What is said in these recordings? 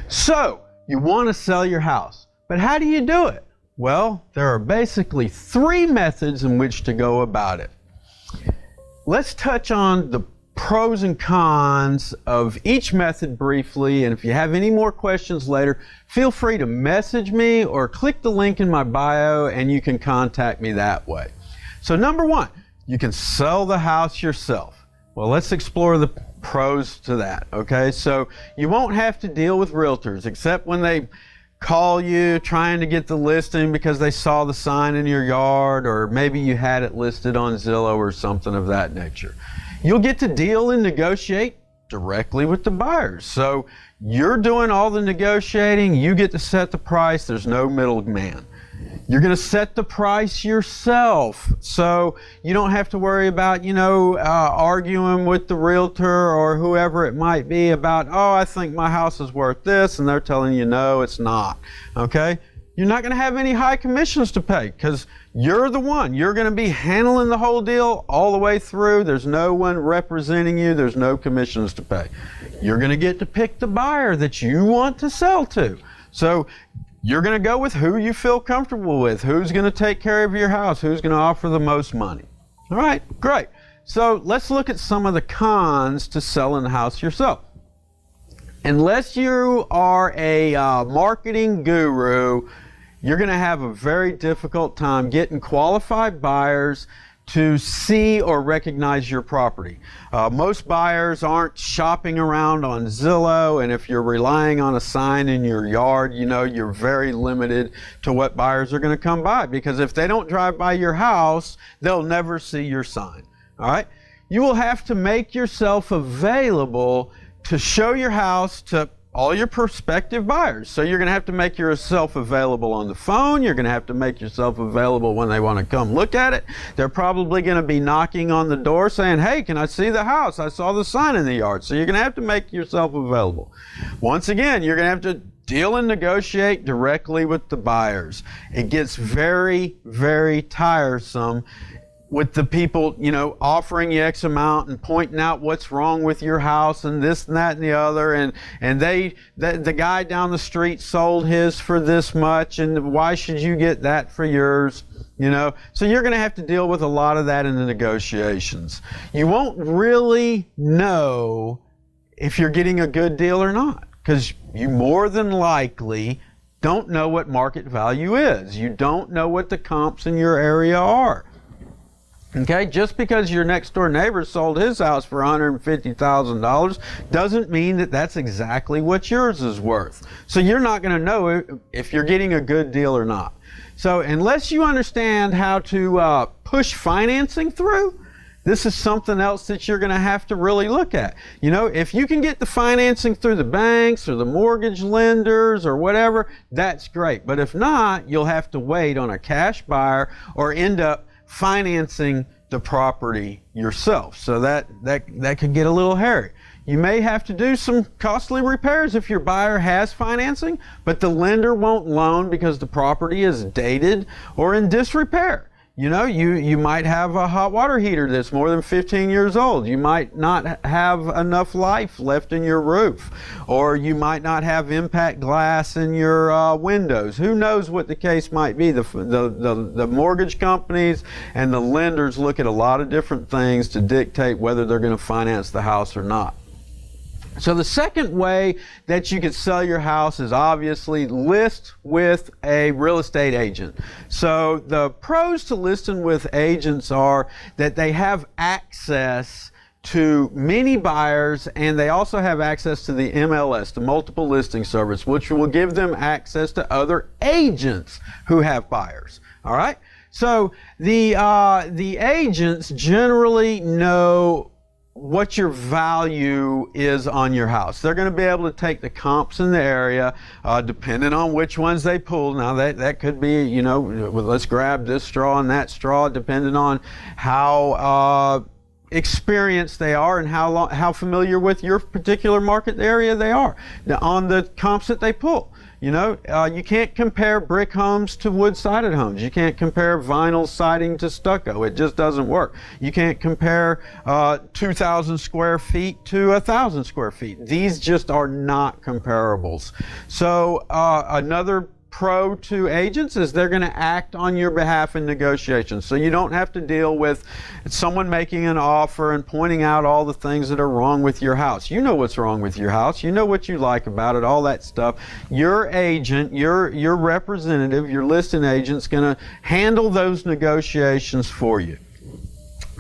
So, you want to sell your house, but how do you do it? Well, there are basically 3 methods in which to go about it. Let's touch on the pros and cons of each method briefly, and if you have any more questions later, feel free to message me or click the link in my bio and you can contact me that way. So number 1, you can sell the house yourself. Well, let's explore the pros to that, okay? So you won't have to deal with realtors except when they call you trying to get the listing because they saw the sign in your yard, or maybe you had it listed on Zillow or something of that nature. You'll get to deal and negotiate directly with the buyers. So you're doing all the negotiating, you get to set the price, there's no middleman. You're going to set the price yourself, so you don't have to worry about, arguing with the realtor or whoever it might be about, oh, I think my house is worth this, and they're telling you no, it's not, okay? You're not going to have any high commissions to pay because you're the one. You're going to be handling the whole deal all the way through. There's no one representing you. There's no commissions to pay. You're going to get to pick the buyer that you want to sell to. So you're going to go with who you feel comfortable with, who's going to take care of your house, who's going to offer the most money. All right, great. So let's look at some of the cons to selling the house yourself. Unless you are a marketing guru, you're going to have a very difficult time getting qualified buyers to see or recognize your property. Most buyers aren't shopping around on Zillow, and if you're relying on a sign in your yard, you're very limited to what buyers are going to come by, because if they don't drive by your house, they'll never see your sign. All right? You will have to make yourself available to show your house to all your prospective buyers. So you're going to have to make yourself available on the phone. You're going to have to make yourself available when they want to come look at it. They're probably going to be knocking on the door saying, hey, can I see the house? I saw the sign in the yard. So you're going to have to make yourself available. Once again, you're going to have to deal and negotiate directly with the buyers. It gets very, very tiresome with the people, offering you X amount and pointing out what's wrong with your house and this and that and the other, and the guy down the street sold his for this much, and why should you get that for yours? So you're going to have to deal with a lot of that in the negotiations. You won't really know if you're getting a good deal or not, because you more than likely don't know what market value is. You don't know what the comps in your area are. Okay, just because your next door neighbor sold his house for $150,000 doesn't mean that that's exactly what yours is worth. So you're not going to know if you're getting a good deal or not. So unless you understand how to push financing through, this is something else that you're going to have to really look at. If you can get the financing through the banks or the mortgage lenders or whatever, that's great. But if not, you'll have to wait on a cash buyer or end up financing the property yourself. So that could get a little hairy. You may have to do some costly repairs if your buyer has financing, but the lender won't loan because the property is dated or in disrepair. You might have a hot water heater that's more than 15 years old. You might not have enough life left in your roof, or you might not have impact glass in your windows. Who knows what the case might be? The mortgage companies and the lenders look at a lot of different things to dictate whether they're going to finance the house or not. So the second way that you could sell your house is obviously list with a real estate agent. So the pros to listing with agents are that they have access to many buyers, and they also have access to the MLS, the multiple listing service, which will give them access to other agents who have buyers. All right? So the agents generally know what your value is on your house. They're going to be able to take the comps in the area, depending on which ones they pull. Now that could be, let's grab this straw and that straw, depending on how experienced they are and how familiar with your particular market area they are on the comps that they pull. You know, you can't compare brick homes to wood-sided homes. You can't compare vinyl siding to stucco. It just doesn't work. You can't compare 2,000 square feet to 1,000 square feet. These just are not comparables. So another pro to agents is they're going to act on your behalf in negotiations. So you don't have to deal with someone making an offer and pointing out all the things that are wrong with your house. You know what's wrong with your house. You know what you like about it, all that stuff. Your agent, your representative, your listing agent's going to handle those negotiations for you.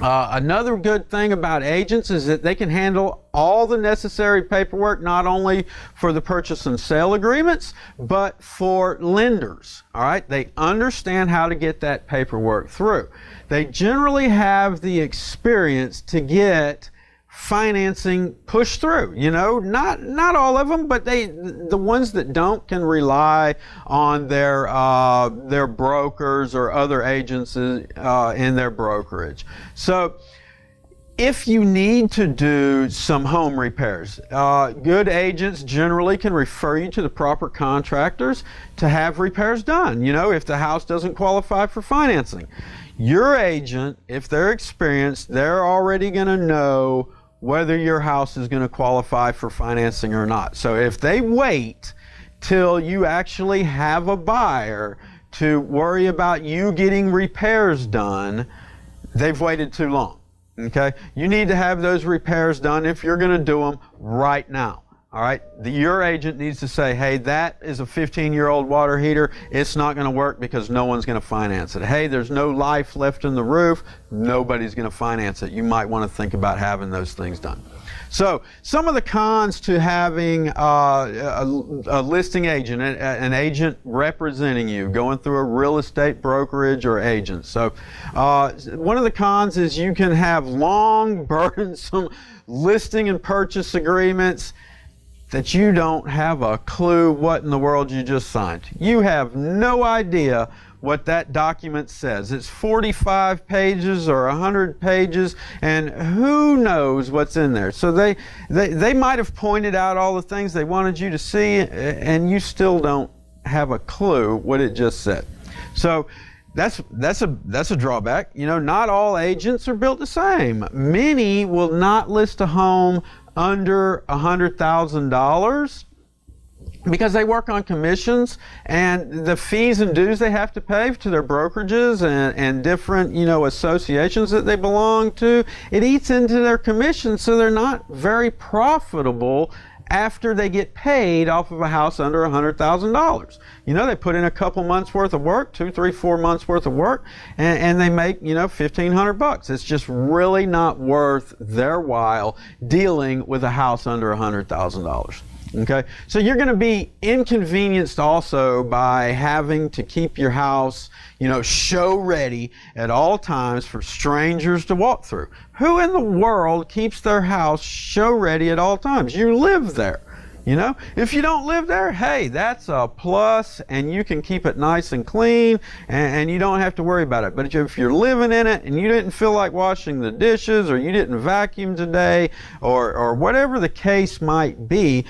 Another good thing about agents is that they can handle all the necessary paperwork, not only for the purchase and sale agreements, but for lenders. All right, they understand how to get that paperwork through. They generally have the experience to get financing pushed through. You know, not all of them, but the ones that don't can rely on their brokers or other agents in their brokerage. So if you need to do some home repairs, good agents generally can refer you to the proper contractors to have repairs done. You know, if the house doesn't qualify for financing, your agent, if they're experienced, they're already going to know whether your house is going to qualify for financing or not. So if they wait till you actually have a buyer to worry about you getting repairs done, they've waited too long. Okay? You need to have those repairs done if you're going to do them right now. All right, your agent needs to say, hey, that is a 15-year-old water heater. It's not going to work because no one's going to finance it. Hey, there's no life left in the roof. Nobody's going to finance it. You might want to think about having those things done. So some of the cons to having a listing agent, an agent representing you, going through a real estate brokerage or agent. So one of the cons is you can have long, burdensome listing and purchase agreements that you don't have a clue what in the world you just signed. You have no idea what that document says. It's 45 pages or 100 pages, and who knows what's in there. So they might have pointed out all the things they wanted you to see, and you still don't have a clue what it just said. So that's a drawback. You know, not all agents are built the same. Many will not list a home under $100,000 because they work on commissions, and the fees and dues they have to pay to their brokerages and different, you know, associations that they belong to, it eats into their commissions, so they're not very profitable after they get paid off of a house under $100,000. You know, they put in a couple months worth of work, 2, 3, 4 months worth of work, and they make, you know, $1,500. It's just really not worth their while dealing with a house under $100,000. Okay, so you're going to be inconvenienced also by having to keep your house, you know, show ready at all times for strangers to walk through. Who in the world keeps their house show ready at all times? You live there. You know, if you don't live there, hey, that's a plus, and you can keep it nice and clean, and you don't have to worry about it. But if you're living in it and you didn't feel like washing the dishes, or you didn't vacuum today, or whatever the case might be,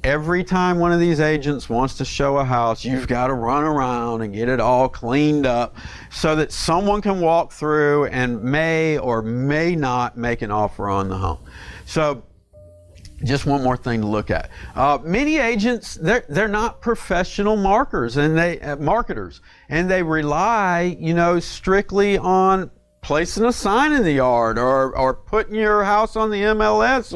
every time one of these agents wants to show a house, you've got to run around and get it all cleaned up so that someone can walk through and may or may not make an offer on the home. So just one more thing to look at. Many agents, they're not professional marketers, and they rely, you know, strictly on placing a sign in the yard, or putting your house on the MLS,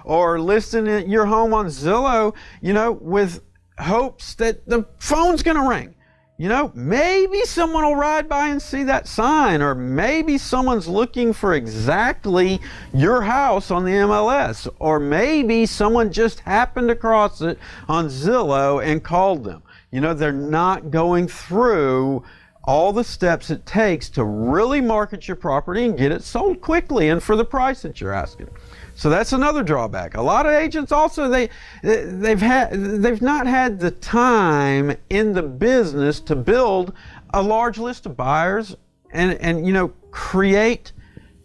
or listing your home on Zillow, you know, with hopes that the phone's going to ring. You know, maybe someone will ride by and see that sign, or maybe someone's looking for exactly your house on the MLS, or maybe someone just happened across it on Zillow and called them. You know, they're not going through all the steps it takes to really market your property and get it sold quickly and for the price that you're asking. So that's another drawback. A lot of agents also, they've not had the time in the business to build a large list of buyers and you know, create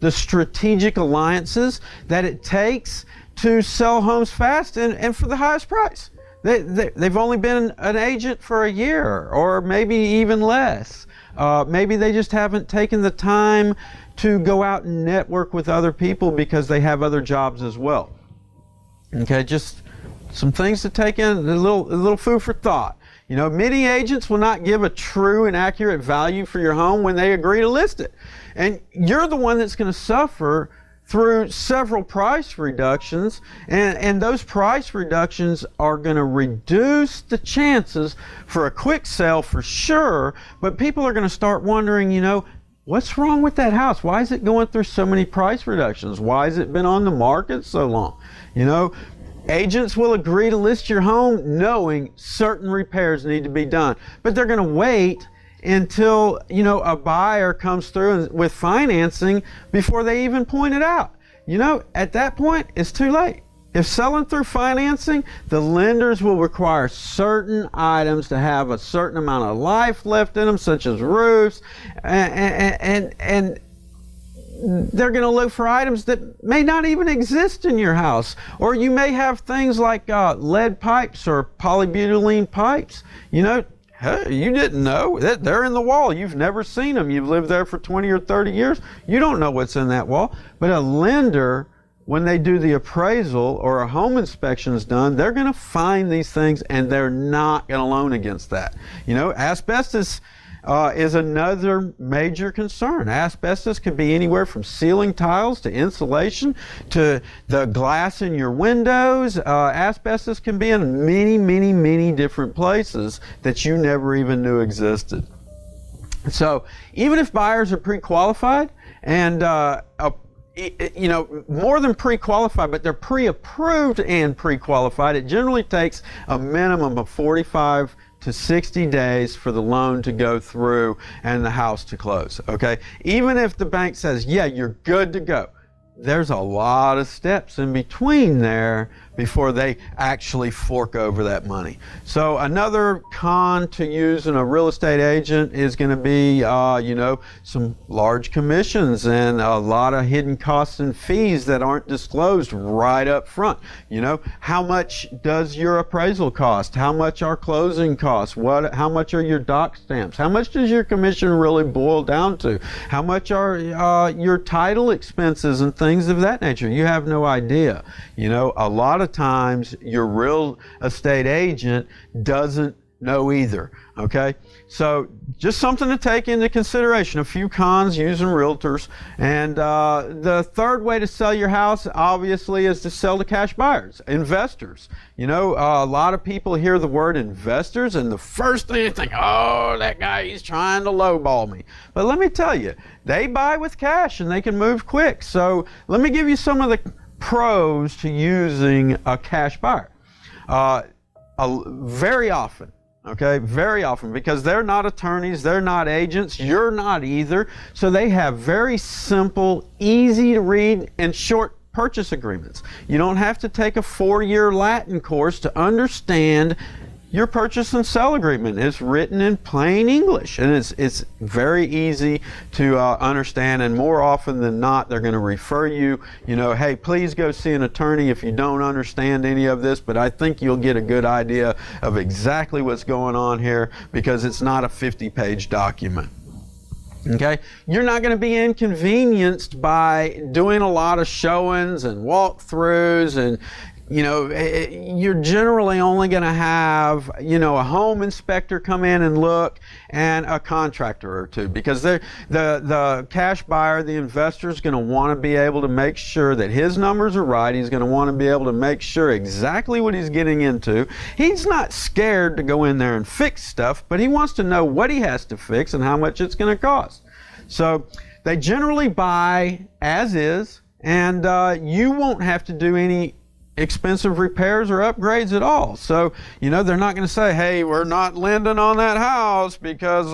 the strategic alliances that it takes to sell homes fast and for the highest price. They've only been an agent for a year or maybe even less. Maybe they just haven't taken the time to go out and network with other people because they have other jobs as well. Okay, just some things to take in, a little food for thought. You know, many agents will not give a true and accurate value for your home when they agree to list it. And you're the one that's going to suffer through several price reductions, and those price reductions are going to reduce the chances for a quick sale for sure, but people are going to start wondering, you know, what's wrong with that house? Why is it going through so many price reductions? Why has it been on the market so long? You know, agents will agree to list your home knowing certain repairs need to be done, but they're going to wait until, you know, a buyer comes through with financing before they even point it out. You know, at that point, it's too late. If selling through financing, the lenders will require certain items to have a certain amount of life left in them, such as roofs, and they're going to look for items that may not even exist in your house. Or you may have things like lead pipes or polybutylene pipes. You know, hey, you didn't know that they're in the wall. You've never seen them. You've lived there for 20 or 30 years. You don't know what's in that wall. But a lender, when they do the appraisal or a home inspection is done, they're going to find these things and they're not going to loan against that. You know, asbestos is another major concern. Asbestos could be anywhere from ceiling tiles to insulation to the glass in your windows. Asbestos can be in many different places that you never even knew existed. So even if buyers are pre-qualified and you know, more than pre-qualified, but they're pre-approved and pre-qualified, it generally takes a minimum of 45 to 60 days for the loan to go through and the house to close, okay? Even if the bank says, yeah, you're good to go, there's a lot of steps in between there before they actually fork over that money. So another con to using a real estate agent is going to be, you know, some large commissions and a lot of hidden costs and fees that aren't disclosed right up front. You know, how much does your appraisal cost? How much are closing costs? How much are your doc stamps? How much does your commission really boil down to? How much are your title expenses and things of that nature? You have no idea. You know, a lot of times your real estate agent doesn't know either, okay? So just something to take into consideration, a few cons using realtors. And the third way to sell your house obviously is to sell to cash buyers, investors. You know, a lot of people hear the word investors and the first thing they think, oh, that guy, he's trying to lowball me. But let me tell you, they buy with cash and they can move quick. So let me give you some of the pros to using a cash buyer. Very often, okay, very often, because they're not attorneys, they're not agents, you're not either, so they have very simple, easy to read and short purchase agreements. You don't have to take a 4-year Latin course to understand your purchase and sell agreement. It's written in plain English, and it's very easy to understand, and more often than not, they're going to refer you, you know, hey, please go see an attorney if you don't understand any of this, but I think you'll get a good idea of exactly what's going on here because it's not a 50-page document. Okay, you're not going to be inconvenienced by doing a lot of showings and walkthroughs, and you know, you're generally only going to have, you know, a home inspector come in and look and a contractor or two, because the cash buyer, the investor, is going to want to be able to make sure that his numbers are right. He's going to want to be able to make sure exactly what he's getting into. He's not scared to go in there and fix stuff, but he wants to know what he has to fix and how much it's going to cost. So they generally buy as is, and you won't have to do any expensive repairs or upgrades at all. So, you know, they're not going to say, hey, we're not lending on that house because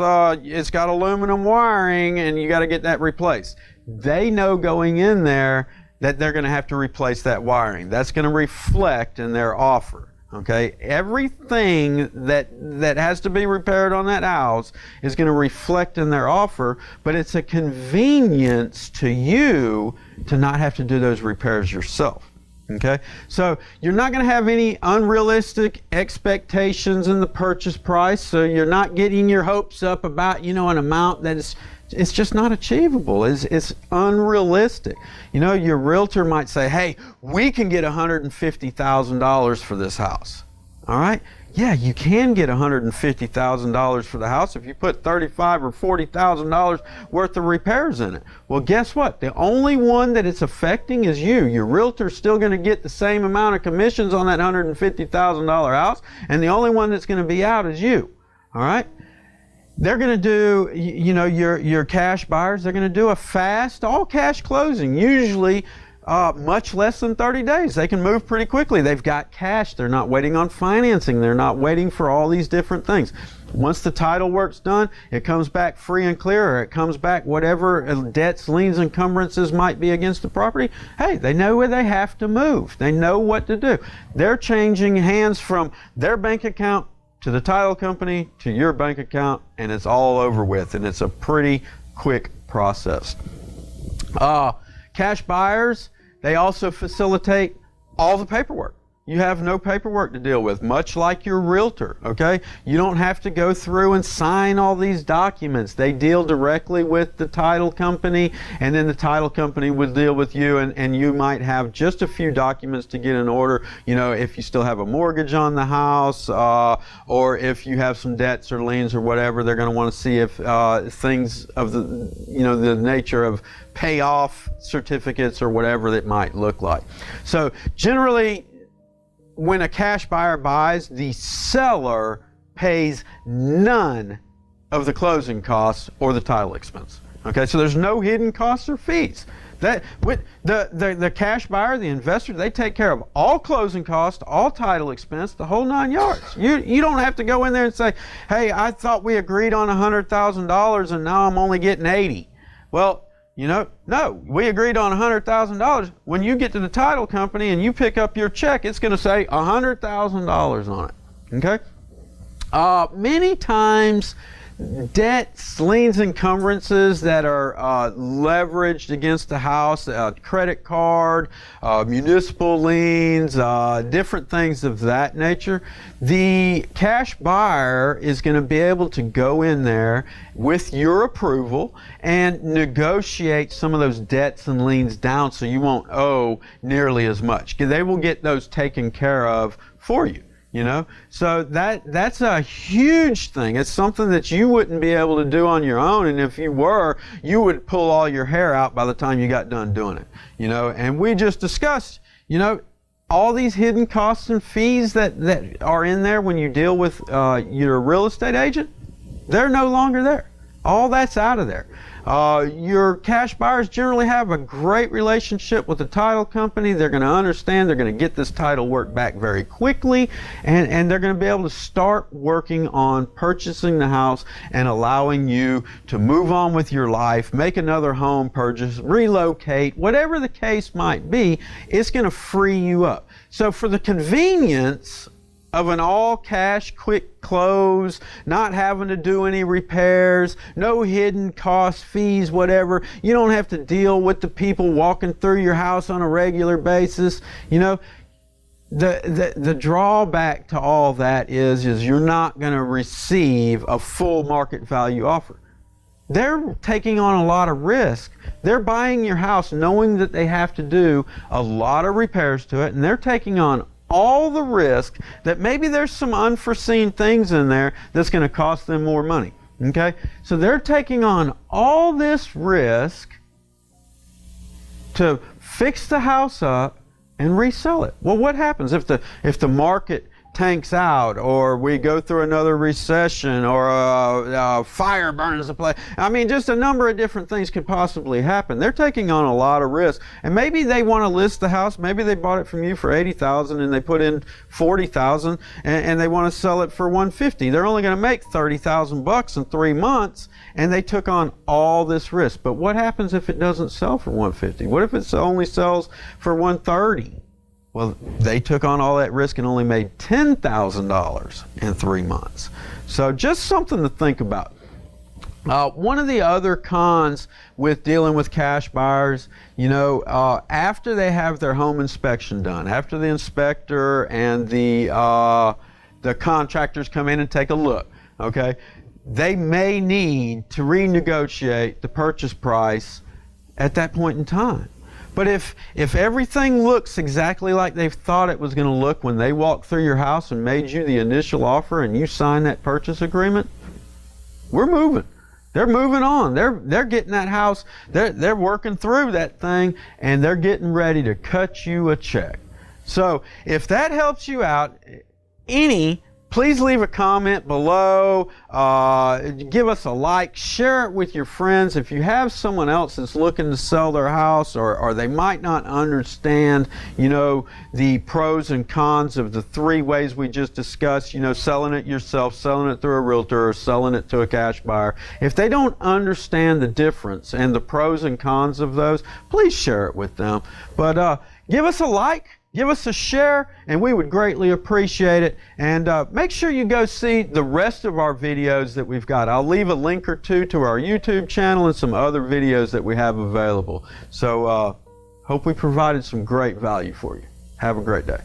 it's got aluminum wiring and you got to get that replaced. They know going in there that they're going to have to replace that wiring. That's going to reflect in their offer. Okay, everything that has to be repaired on that house is going to reflect in their offer, but it's a convenience to you to not have to do those repairs yourself. Okay, so you're not going to have any unrealistic expectations in the purchase price, so you're not getting your hopes up about, you know, an amount that is, it's just not achievable. It's unrealistic. You know, your realtor might say, hey, we can get $150,000 for this house. All right? Yeah, you can get $150,000 for the house if you put $35,000 or $40,000 worth of repairs in it. Well, guess what? The only one that it's affecting is you. Your realtor's still going to get the same amount of commissions on that $150,000 house, and the only one that's going to be out is you. All right? They're going to do, you know, your cash buyers, they're going to do a fast, all cash closing, usually much less than 30 days. They can move pretty quickly. They've got cash. They're not waiting on financing. They're not waiting for all these different things. Once the title work's done, it comes back free and clear, or it comes back whatever debts, liens, encumbrances might be against the property. Hey, they know where they have to move. They know what to do. They're changing hands from their bank account to the title company, to your bank account, and it's all over with, and it's a pretty quick process. Cash buyers, they also facilitate all the paperwork. You have no paperwork to deal with, much like your realtor, okay? You don't have to go through and sign all these documents. They deal directly with the title company, and then the title company would deal with you, and you might have just a few documents to get in order, you know, if you still have a mortgage on the house, or if you have some debts or liens or whatever. They're going to want to see if things of the, you know, the nature of payoff certificates or whatever that might look like. So generally, when a cash buyer buys, the seller pays none of the closing costs or the title expense. Okay, so there's no hidden costs or fees. That with the cash buyer, the investor, they take care of all closing costs, all title expense, the whole 9 yards. You don't have to go in there and say, hey, I thought we agreed on $100,000 and now I'm only getting 80. Well, you know, no, we agreed on $100,000. When you get to the title company and you pick up your check, it's going to say $100,000 on it. Okay? Many times, debts, liens, encumbrances that are leveraged against the house, credit card, municipal liens, different things of that nature, the cash buyer is going to be able to go in there with your approval and negotiate some of those debts and liens down so you won't owe nearly as much. They will get those taken care of for you. You know, so that's a huge thing. It's something that you wouldn't be able to do on your own, and if you were, you would pull all your hair out by the time you got done doing it. You know, and we just discussed, you know, all these hidden costs and fees that are in there when you deal with your real estate agent. They're no longer there. All that's out of there. Your cash buyers generally have a great relationship with the title company. They're going to understand. They're going to get this title work back very quickly, and they're going to be able to start working on purchasing the house and allowing you to move on with your life, make another home purchase, relocate, whatever the case might be. It's going to free you up. So for the convenience of an all-cash quick close, not having to do any repairs, no hidden costs, fees, whatever. You don't have to deal with the people walking through your house on a regular basis. You know, the drawback to all that is you're not going to receive a full market value offer. They're taking on a lot of risk. They're buying your house knowing that they have to do a lot of repairs to it, and they're taking on all the risk that maybe there's some unforeseen things in there that's going to cost them more money. Okay? So they're taking on all this risk to fix the house up and resell it. Well, what happens if the market tanks out, or we go through another recession, or a fire burns the place? I mean, just a number of different things could possibly happen. They're taking on a lot of risk, and maybe they want to list the house. Maybe they bought it from you for $80,000 and they put in $40,000, and they want to sell it for $150,000. They're only going to make $30,000 in 3 months, and they took on all this risk. But what happens if it doesn't sell for $150,000? What if it only sells for $130,000? Well, they took on all that risk and only made $10,000 in 3 months. So just something to think about. One of the other cons with dealing with cash buyers, after they have their home inspection done, after the inspector and the contractors come in and take a look, okay, they may need to renegotiate the purchase price at that point in time. But if everything looks exactly like they thought it was going to look when they walked through your house and made you the initial offer and you signed that purchase agreement, we're moving. They're moving on. They're getting that house. They're working through that thing, and they're getting ready to cut you a check. So if that helps you out, please leave a comment below, give us a like, share it with your friends. If you have someone else that's looking to sell their house, or they might not understand, the pros and cons of the 3 ways we just discussed, selling it yourself, selling it through a realtor, or selling it to a cash buyer. If they don't understand the difference and the pros and cons of those, please share it with them. But give us a like, give us a share, and we would greatly appreciate it. And make sure you go see the rest of our videos that we've got. I'll leave a link or 2 to our YouTube channel and some other videos that we have available. So hope we provided some great value for you. Have a great day.